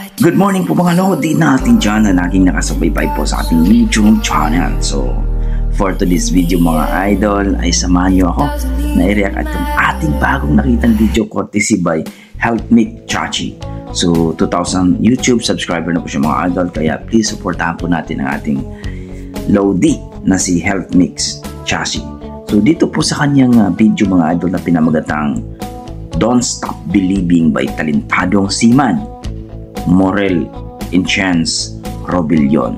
Good morning po mga lodi natin dyan na laging nakasubaybay po sa ating YouTube channel. So, for today's video mga idol ay samahan nyo ako na i-react at yung ating bagong nakitang video courtesy by Healthmix Chachi. So, 2,000 YouTube subscriber na po siya mga idol, kaya please supportahan po natin ang ating lodi na si Healthmix Chachi. So, dito po sa kanyang video mga idol na pinamagatang Don't Stop Believing by talentadong seaman Morel Enchance Robillon.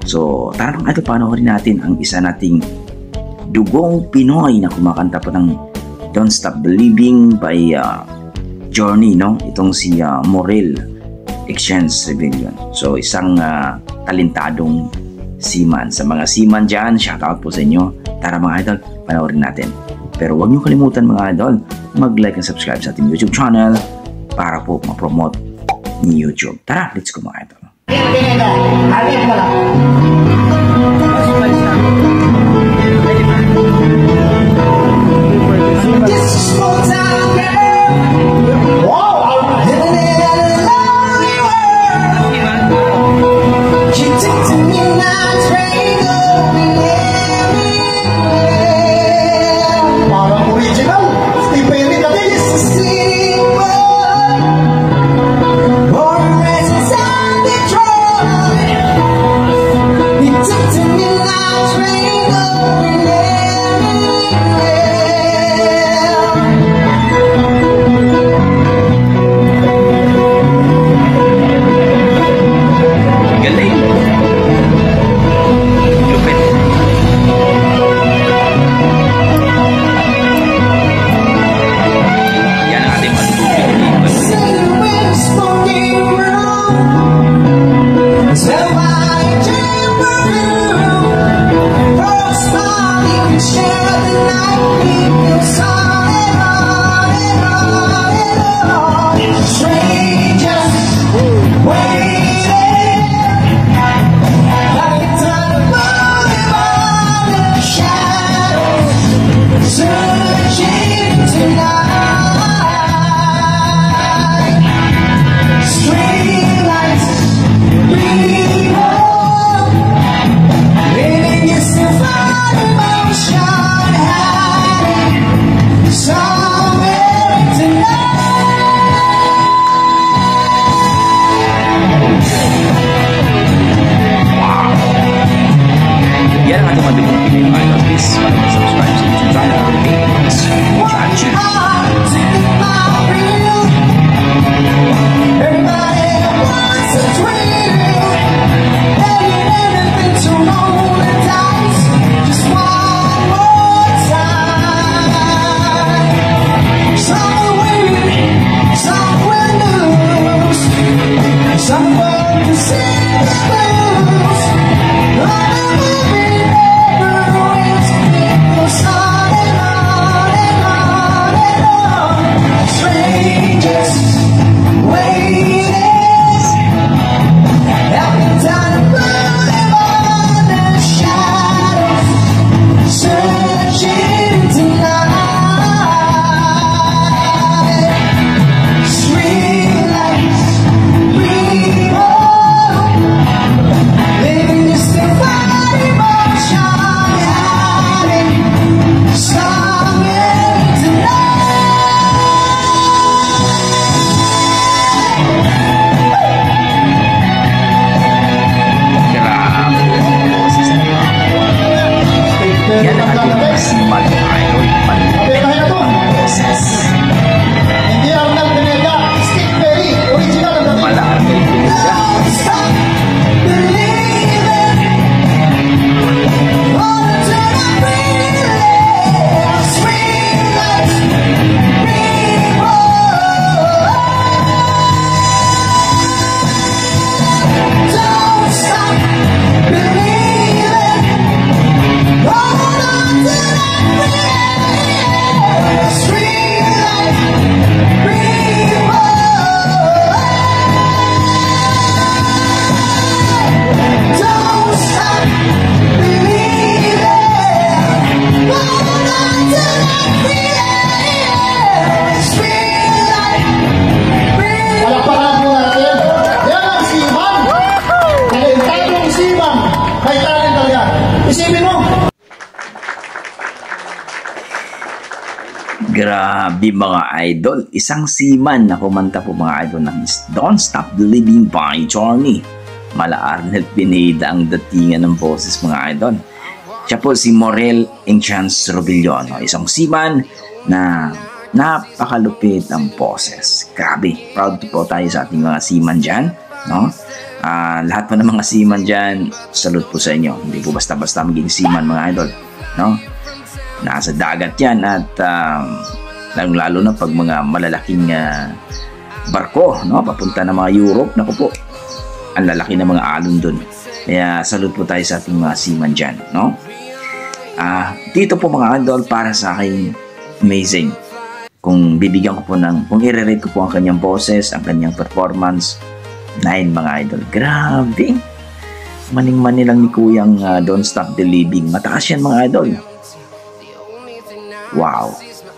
So, tara mga idol, panoorin natin ang isa nating dugong Pinoy na kumakanta po ng Don't Stop Believing by Journey, no? Itong si Morel Enchance Robillon. So, isang talentadong seaman. Sa mga seaman dyan, shoutout po sa inyo. Tara mga idol, panoorin natin. Pero huwag niyo kalimutan mga idol, mag-like and subscribe sa ating YouTube channel para po ma-promote ni YouTube. Tara, let's go mga idol. Grabe mga idol, isang seaman na kumanta po mga idol ng Don't Stop Believing by Journey. Mala Arnel Pineda ang datingan ng boses mga idol. Siya po si Morel Enchance Robillon, isang seaman na napakalupit ang boses. Grabe, proud po tayo sa ating mga seaman dyan, no? Lahat po ng mga seaman dyan, salute po sa inyo. Hindi po basta-basta maging seaman mga idol, no? Nasa dagat yan at lalo na pag mga malalaking barko, no? Papunta na mga Europe, naku po, ang lalaki ng mga alon dun. Kaya salute po tayo sa ating mga seaman dyan, no? Dito po mga idol, para sa akin amazing. Kung bibigyan ko po kung i-rate ko po ang kanyang boses, ang kanyang performance, 9 mga idol. Grabe, maning-mani lang ni Kuyang Don't Stop Believing. Mataas yan mga idol. Wow.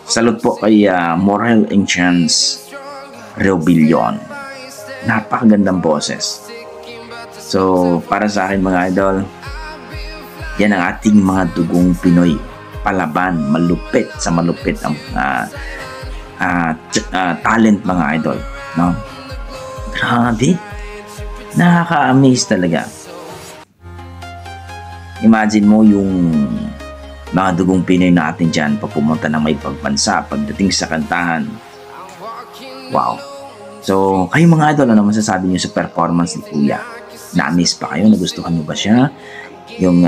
Salute po kay Morel Enchance Robillon. Napakagandang boses. So, para sa akin mga idol, yan ang ating mga dugong Pinoy. Palaban, malupit sa malupit ang talent mga idol, no? Grabe. Nakaka-amaze talaga. Imagine mo yung mga dugong Pinoy natin dyan pag pumunta ng may pagbansa, pagdating sa kantahan. Wow. So, kayo mga idol, ano masasabi niyo sa performance ni Kuya? Na-miss pa kayo? Nagustuhan niyo ba siya? Yung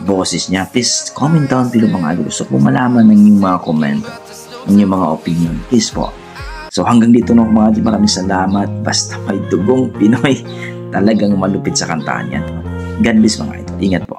boses niya? Please comment down below mga idol. Gusto po malaman ng inyong mga comment, ng inyong mga opinion. Please po. So, hanggang dito na mga idol. Maraming salamat. Basta may dugong Pinoy, talagang malupit sa kantahan yan. God bless mga idol. Ingat po.